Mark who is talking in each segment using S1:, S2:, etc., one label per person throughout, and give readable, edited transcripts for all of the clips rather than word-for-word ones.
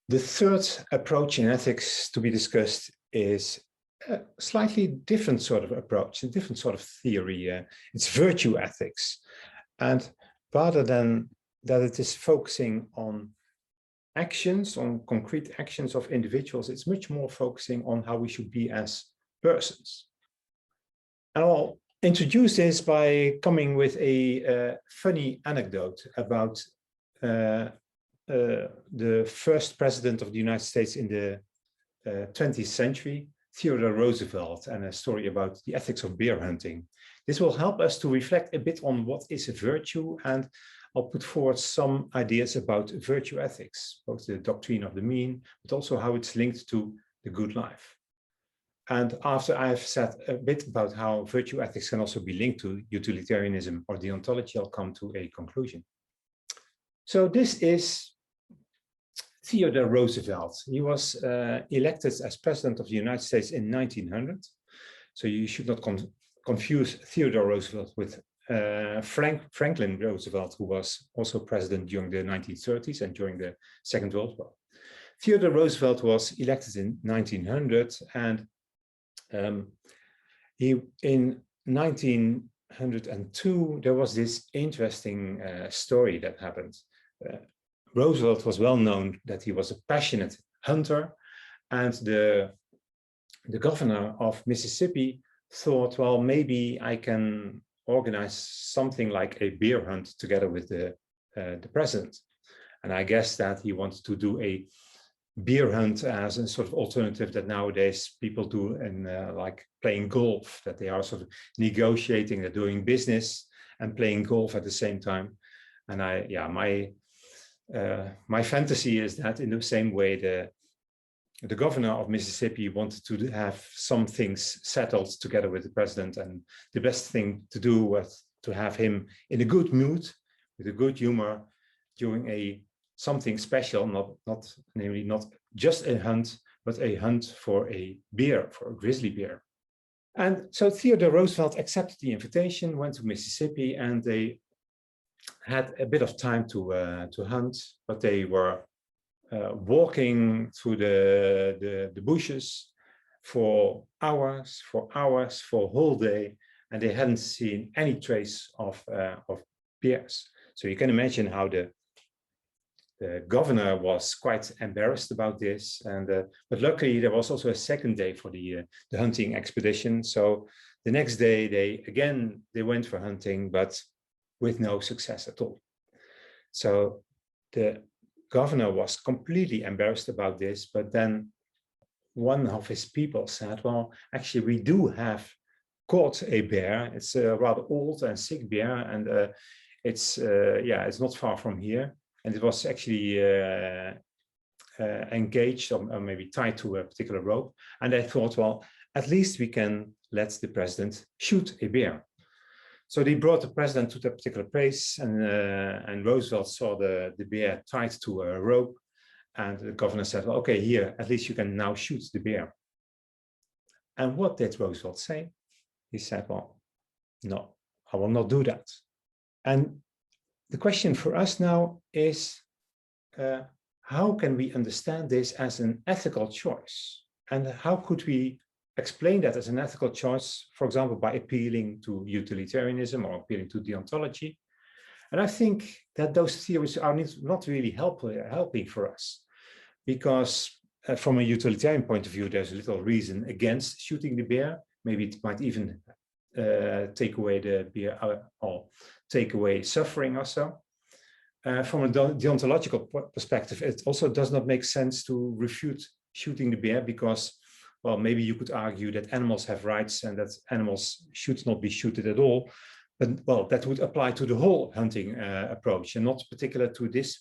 S1: The third approach in ethics to be discussed is a slightly different sort of approach, a different sort of theory. It's virtue ethics. And rather than that it is focusing on actions, on concrete actions of individuals, it's much more focusing on how we should be as persons. And I'll introduce this by coming with a funny anecdote about the first president of the United States in the 20th century, Theodore Roosevelt, and a story about the ethics of bear hunting. This will help us to reflect a bit on what is a virtue, and I'll put forward some ideas about virtue ethics, both the doctrine of the mean, but also how it's linked to the good life. And after I've said a bit about how virtue ethics can also be linked to utilitarianism or deontology, I'll come to a conclusion. So this is Theodore Roosevelt. He was elected as president of the United States in 1900. So you should not confuse Theodore Roosevelt with Franklin Roosevelt, who was also president during the 1930s and during the Second World War. Theodore Roosevelt was elected in 1900, and in 1902, there was this interesting story that happened. Roosevelt was well known that he was a passionate hunter, and the governor of Mississippi thought, well, maybe I can organize something like a bear hunt together with the president. And I guess that he wanted to do a bear hunt as a sort of alternative that nowadays people do in like playing golf, that they are sort of negotiating, they're doing business and playing golf at the same time. And my fantasy is that in the same way the governor of Mississippi wanted to have some things settled together with the president, and the best thing to do was to have him in a good mood, with a good humor, during something special, namely not just a hunt, but a hunt for a bear, for a grizzly bear. And so Theodore Roosevelt accepted the invitation, went to Mississippi, and they had a bit of time to hunt, but they were walking through the bushes for hours, for a whole day, and they hadn't seen any trace of bears. So you can imagine how the governor was quite embarrassed about this, and but luckily there was also a second day for the hunting expedition. So the next day they went for hunting, but with no success at all. So the governor was completely embarrassed about this, but then one of his people said, well, actually we do have caught a bear. It's a rather old and sick bear, and it's not far from here. And it was actually engaged or maybe tied to a particular rope. And I thought, well, at least we can let the president shoot a bear. So they brought the president to that particular place, and Roosevelt saw the bear tied to a rope. And the governor said, well, okay, here, at least you can now shoot the bear. And what did Roosevelt say? He said, well, no, I will not do that. And the question for us now is, how can we understand this as an ethical choice? And how could we explain that as an ethical choice, for example, by appealing to utilitarianism or appealing to deontology? And I think that those theories are not really helping for us, because from a utilitarian point of view, there's little reason against shooting the bear. Maybe it might even take away the bear or take away suffering or so. From a deontological perspective, it also does not make sense to refute shooting the bear, because, well, maybe you could argue that animals have rights and that animals should not be shooted at all. But, well, that would apply to the whole hunting approach, and not particular to this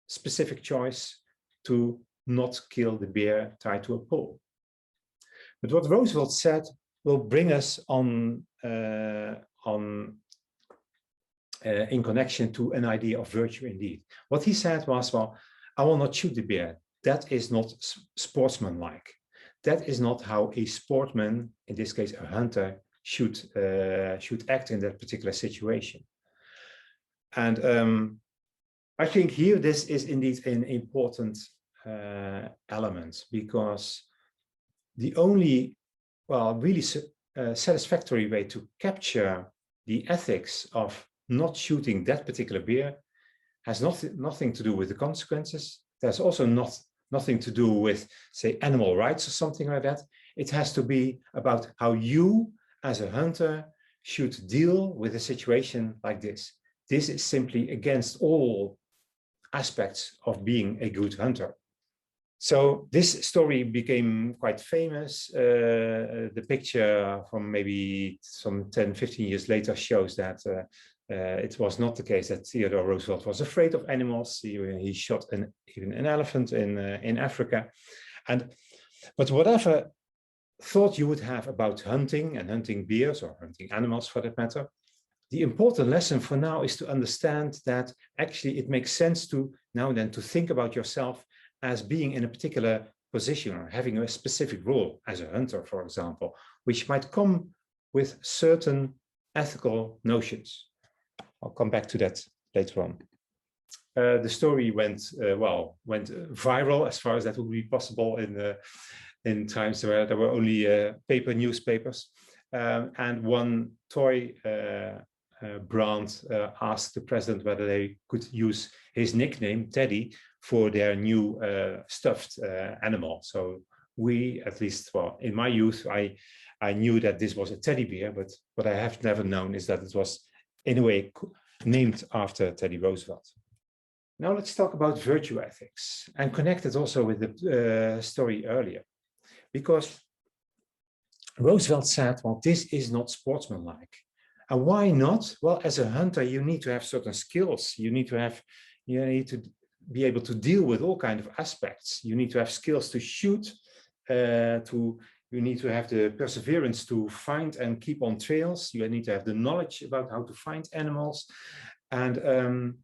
S1: specific choice to not kill the bear tied to a pole. But what Roosevelt said will bring us in connection to an idea of virtue indeed. What he said was, well, I will not shoot the bear. That is not sportsmanlike. That is not how a sportsman, in this case a hunter, should act in that particular situation. And I think here this is indeed an important element, because the only, well, really satisfactory way to capture the ethics of not shooting that particular bear has nothing to do with the consequences. There's also nothing to do with, say, animal rights or something like that. It has to be about how you, as a hunter, should deal with a situation like this. This is simply against all aspects of being a good hunter. So this story became quite famous. The picture from maybe some 10, 15 years later shows that it was not the case that Theodore Roosevelt was afraid of animals. He shot even an elephant in Africa. But whatever thought you would have about hunting and hunting bears or hunting animals for that matter, the important lesson for now is to understand that actually it makes sense to now and then to think about yourself as being in a particular position or having a specific role as a hunter, for example, which might come with certain ethical notions. I'll come back to that later on. The story went viral as far as that would be possible in times where there were only paper newspapers. And one toy brand asked the president whether they could use his nickname, Teddy, for their new stuffed animal. So we, at least, well, in my youth, I knew that this was a teddy bear, but what I have never known is that it was in a way named after Teddy Roosevelt. Now let's talk about virtue ethics and connect it also with the story earlier, because Roosevelt said, well, this is not sportsmanlike. And why not? Well, as a hunter, you need to have certain skills. You need to be able to deal with all kinds of aspects. You need to have skills to shoot, you need to have the perseverance to find and keep on trails. You need to have the knowledge about how to find animals. And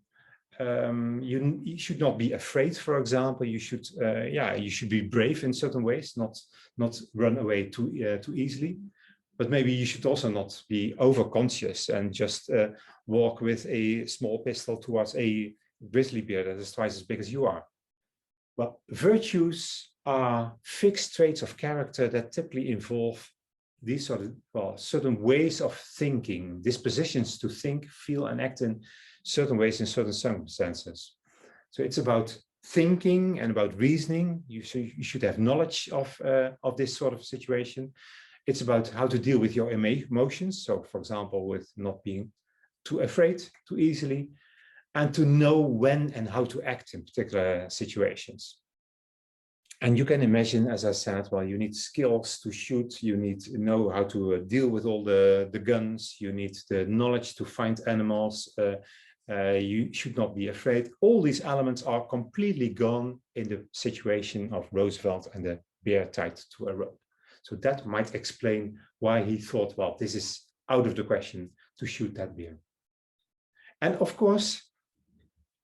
S1: you should not be afraid, for example. You should be brave in certain ways, not run away too easily. But maybe you should also not be overconscious and just walk with a small pistol towards a grizzly bear that is twice as big as you are. Well, virtues are fixed traits of character that typically involve these sort of, well, certain ways of thinking, dispositions to think, feel, and act in certain ways in certain circumstances. So it's about thinking and about reasoning. You should have knowledge of this sort of situation. It's about how to deal with your emotions. So, for example, with not being too afraid too easily, and to know when and how to act in particular situations. And you can imagine, as I said, well, you need skills to shoot, you need to know how to deal with all the guns, you need the knowledge to find animals, you should not be afraid. All these elements are completely gone in the situation of Roosevelt and the bear tied to a rope. So that might explain why he thought, well, this is out of the question to shoot that bear. And of course,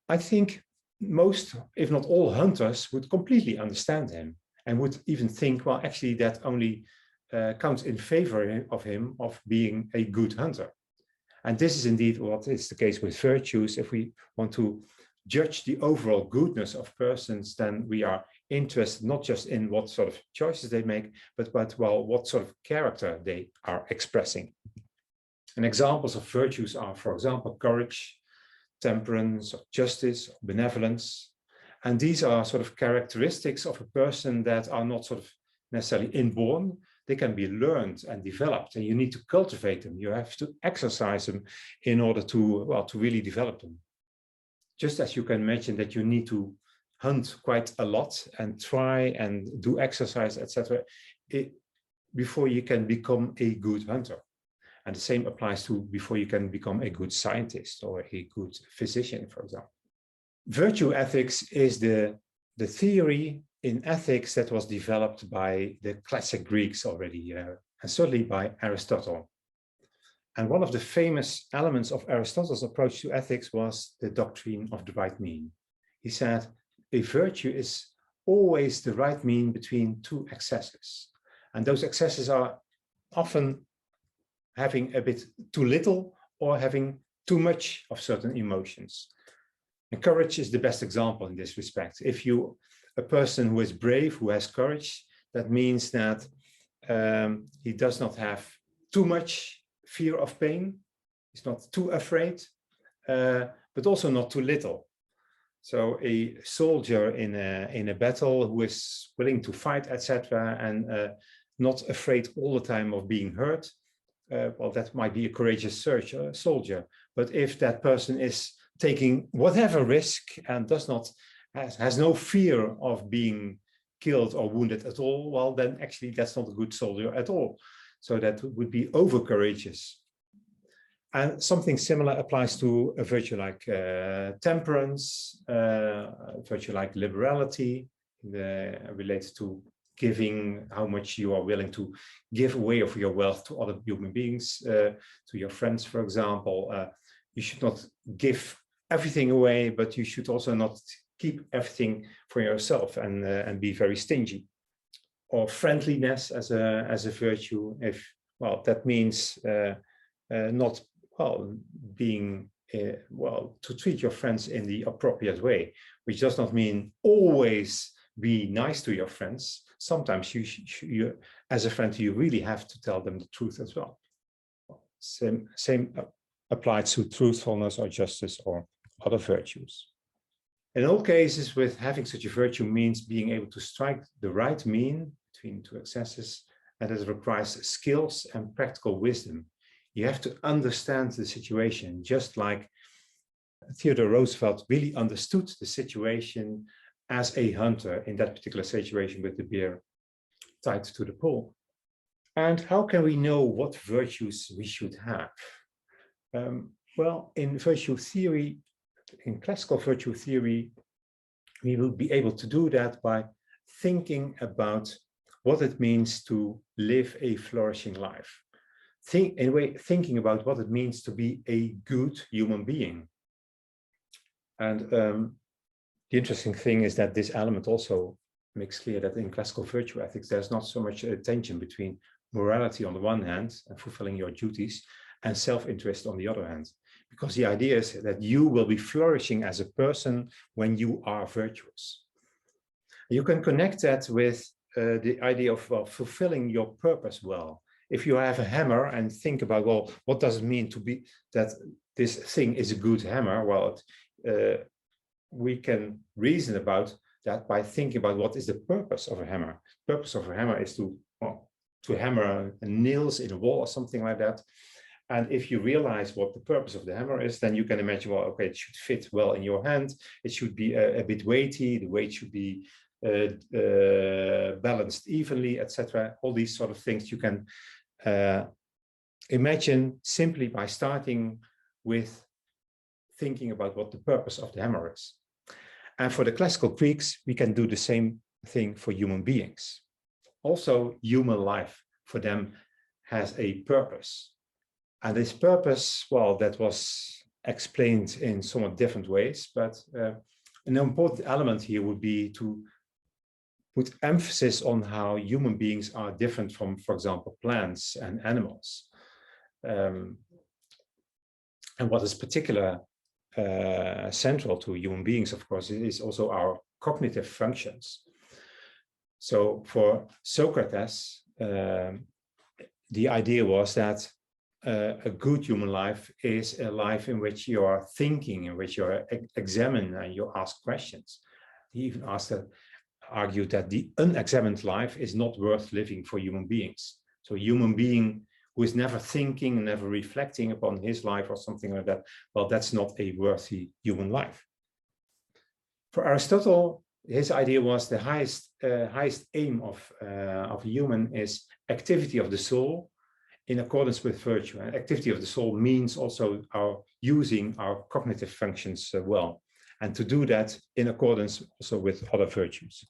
S1: I think most, if not all, hunters would completely understand him and would even think, well, actually, that only counts in favor of him of being a good hunter. And this is indeed what is the case with virtues. If we want to judge the overall goodness of persons, then we are interested not just in what sort of choices they make, but well, what sort of character they are expressing. And examples of virtues are, for example, courage, temperance, justice, benevolence. And these are sort of characteristics of a person that are not sort of necessarily inborn. They can be learned and developed, and you need to cultivate them. You have to exercise them in order to, well, to really develop them. Just as you can imagine that you need to hunt quite a lot and try and do exercise, etc., before you can become a good hunter. And the same applies to before you can become a good scientist or a good physician, for example. Virtue ethics is the theory in ethics that was developed by the classic Greeks already, and certainly by Aristotle. And one of the famous elements of Aristotle's approach to ethics was the doctrine of the right mean. He said, a virtue is always the right mean between two excesses. And those excesses are often having a bit too little or having too much of certain emotions. And courage is the best example in this respect. If you, a person who is brave, who has courage, that means that he does not have too much fear of pain. He's not too afraid, but also not too little. So a soldier in a battle who is willing to fight, etc., and not afraid all the time of being hurt, well, that might be a courageous soldier. But if that person is taking whatever risk and has no fear of being killed or wounded at all, well, then actually that's not a good soldier at all. So that would be over courageous. And something similar applies to a virtue like temperance, a virtue like liberality, related to giving, how much you are willing to give away of your wealth to other human beings, to your friends, for example. You should not give everything away, but you should also not keep everything for yourself and be very stingy. Or friendliness as a virtue, if, well, that means not, well, being, well, to treat your friends in the appropriate way, which does not mean always be nice to your friends. Sometimes you as a friend, you really have to tell them the truth as well. Same applies to truthfulness or justice or other virtues. In all cases, with having such a virtue means being able to strike the right mean between two excesses, and it requires skills and practical wisdom. You have to understand the situation, just like Theodore Roosevelt really understood the situation as a hunter in that particular situation with the bear tied to the pole. And how can we know what virtues we should have? Well, in virtue theory, in classical virtue theory, we will be able to do that by thinking about what it means to live a flourishing life. Thinking about what it means to be a good human being. And the interesting thing is that this element also makes clear that in classical virtue ethics, there's not so much a tension between morality on the one hand and fulfilling your duties, and self-interest on the other hand. Because the idea is that you will be flourishing as a person when you are virtuous. You can connect that with the idea of fulfilling your purpose well. If you have a hammer and think about, well, what does it mean to be that this thing is a good hammer? Well, we can reason about that by thinking about what is the purpose of a hammer. The purpose of a hammer is to hammer nails in a wall or something like that. And if you realize what the purpose of the hammer is, then you can imagine, well, okay, it should fit well in your hand. It should be a bit weighty. The weight should be balanced evenly, etc. All these sort of things you can imagine simply by starting with thinking about what the purpose of the hammer is. And for the classical Greeks, we can do the same thing for human beings. Also, human life for them has a purpose. And this purpose, well, that was explained in somewhat different ways, but an important element here would be to put emphasis on how human beings are different from, for example, plants and animals. And what is particularly central to human beings, of course, is also our cognitive functions. So for Socrates, the idea was that a good human life is a life in which you are thinking, in which you examine and you ask questions. He even argued that the unexamined life is not worth living for human beings. So a human being who is never thinking, never reflecting upon his life or something like that, well, that's not a worthy human life. For Aristotle, his idea was the highest aim of a human is activity of the soul in accordance with virtue. And activity of the soul means also using our cognitive functions well, and to do that in accordance also with other virtues.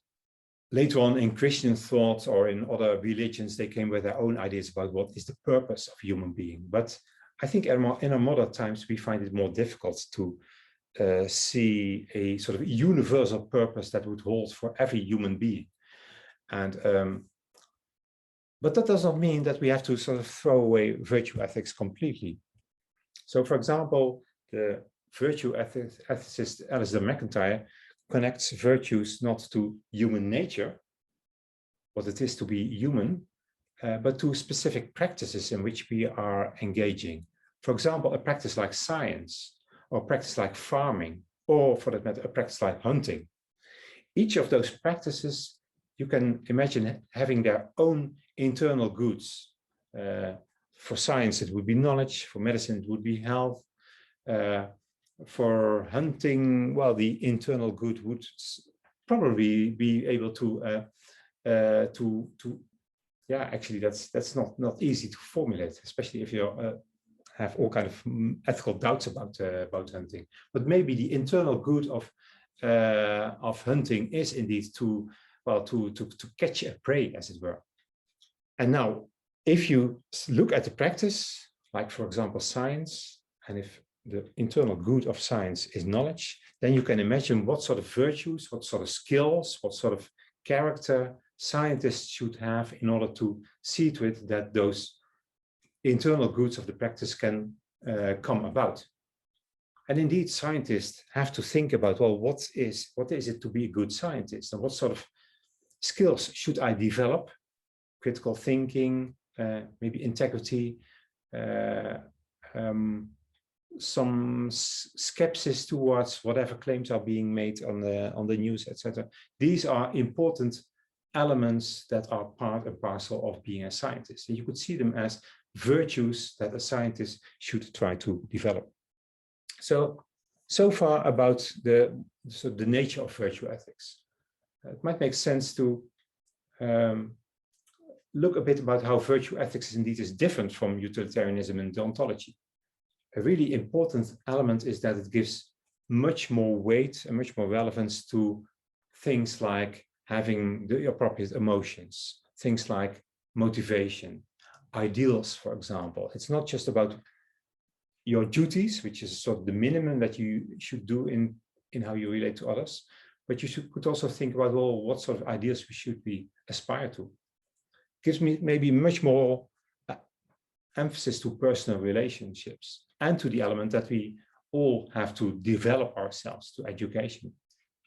S1: Later on in Christian thought or in other religions, they came with their own ideas about what is the purpose of human being. But I think in our modern times, we find it more difficult to see a sort of universal purpose that would hold for every human being. And but that does not mean that we have to sort of throw away virtue ethics completely. So, for example, the virtue ethicist Alistair McIntyre connects virtues not to human nature, what it is to be human, but to specific practices in which we are engaging. For example, a practice like science, or a practice like farming, or for that matter, a practice like hunting. Each of those practices, you can imagine having their own internal goods. For science, it would be knowledge. For medicine, it would be health. For hunting, well, the internal good would probably be able to yeah, actually, that's not easy to formulate, especially if you have all kind of ethical doubts about hunting. But maybe the internal good of hunting is indeed to catch a prey, as it were. And now, if you look at the practice, like for example science, and if the internal good of science is knowledge, then you can imagine what sort of virtues, what sort of skills, what sort of character scientists should have in order to see to it that those internal goods of the practice can come about. And indeed, scientists have to think about, well, what is it to be a good scientist, and what sort of skills should I develop? Critical thinking, maybe integrity, some skepsis towards whatever claims are being made on the news, etc. These are important elements that are part and parcel of being a scientist. And you could see them as virtues that a scientist should try to develop. So far about the nature of virtue ethics. It might make sense to look a bit about how virtue ethics indeed is different from utilitarianism and deontology. A really important element is that it gives much more weight and much more relevance to things like having the appropriate emotions, things like motivation, ideals, for example. It's not just about your duties, which is sort of the minimum that you should do in how you relate to others, but you could also think about, well, what sort of ideals we should be aspire to. Gives me maybe much more emphasis to personal relationships and to the element that we all have to develop ourselves, to education.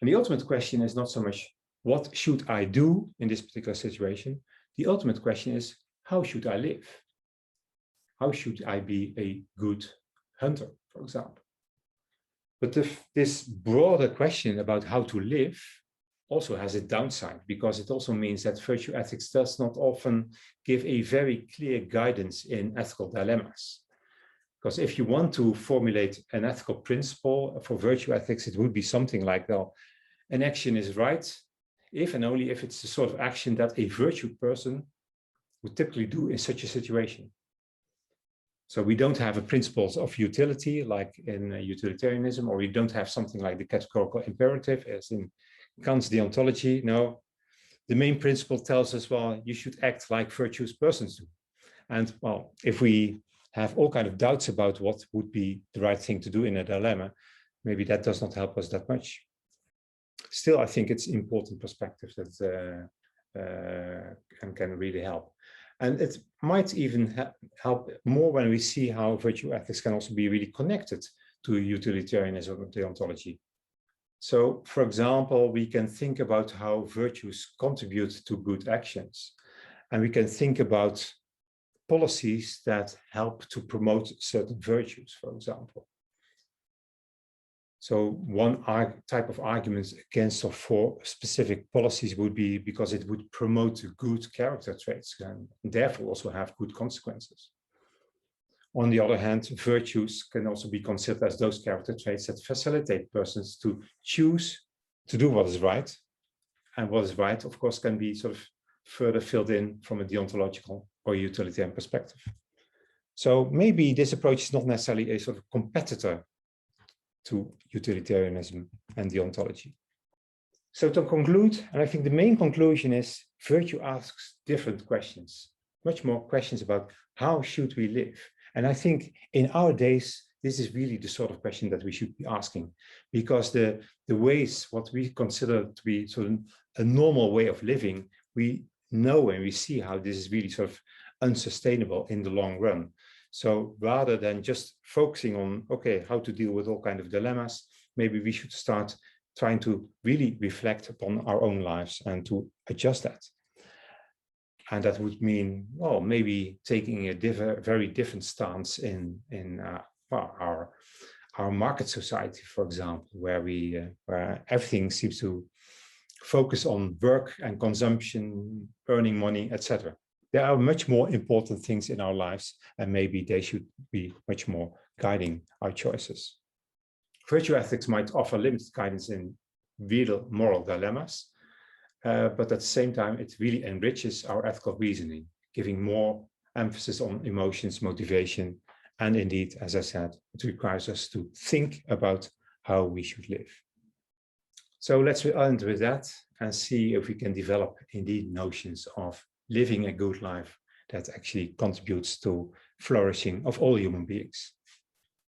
S1: And the ultimate question is not so much what should I do in this particular situation? The ultimate question is, how should I live? How should I be a good hunter, for example? But this broader question about how to live also has a downside, because it also means that virtue ethics does not often give a very clear guidance in ethical dilemmas. Because if you want to formulate an ethical principle for virtue ethics, it would be something like, well, an action is right if and only if it's the sort of action that a virtue person would typically do in such a situation. So we don't have a principles of utility like in utilitarianism, or we don't have something like the categorical imperative as in Kant's deontology. No, the main principle tells us, well, you should act like virtuous persons do. And well, if we have all kinds of doubts about what would be the right thing to do in a dilemma, maybe that does not help us that much. Still, I think it's important perspective that can really help. And it might even help more when we see how virtue ethics can also be really connected to utilitarianism and deontology. So, for example, we can think about how virtues contribute to good actions. And we can think about policies that help to promote certain virtues, for example. So one type of argument against or for specific policies would be because it would promote good character traits and therefore also have good consequences. On the other hand, virtues can also be considered as those character traits that facilitate persons to choose to do what is right. And what is right, of course, can be sort of further filled in from a deontological or utilitarian perspective. So maybe this approach is not necessarily a sort of competitor to utilitarianism and deontology. So to conclude, and I think the main conclusion is virtue asks different questions, much more questions about how should we live? And I think in our days, this is really the sort of question that we should be asking, because the ways, what we consider to be sort of a normal way of living, we know and we see how this is really sort of unsustainable in the long run. So rather than just focusing on, okay, how to deal with all kinds of dilemmas, maybe we should start trying to really reflect upon our own lives and to adjust that. And that would mean, well, maybe taking a very different stance in well, our market society, for example, where everything seems to focus on work and consumption, earning money, etc. There are much more important things in our lives, and maybe they should be much more guiding our choices. Virtue ethics might offer limited guidance in real moral dilemmas, but at the same time, it really enriches our ethical reasoning, giving more emphasis on emotions, motivation, and indeed, as I said, it requires us to think about how we should live. So let's end with that and see if we can develop indeed notions of living a good life that actually contributes to flourishing of all human beings.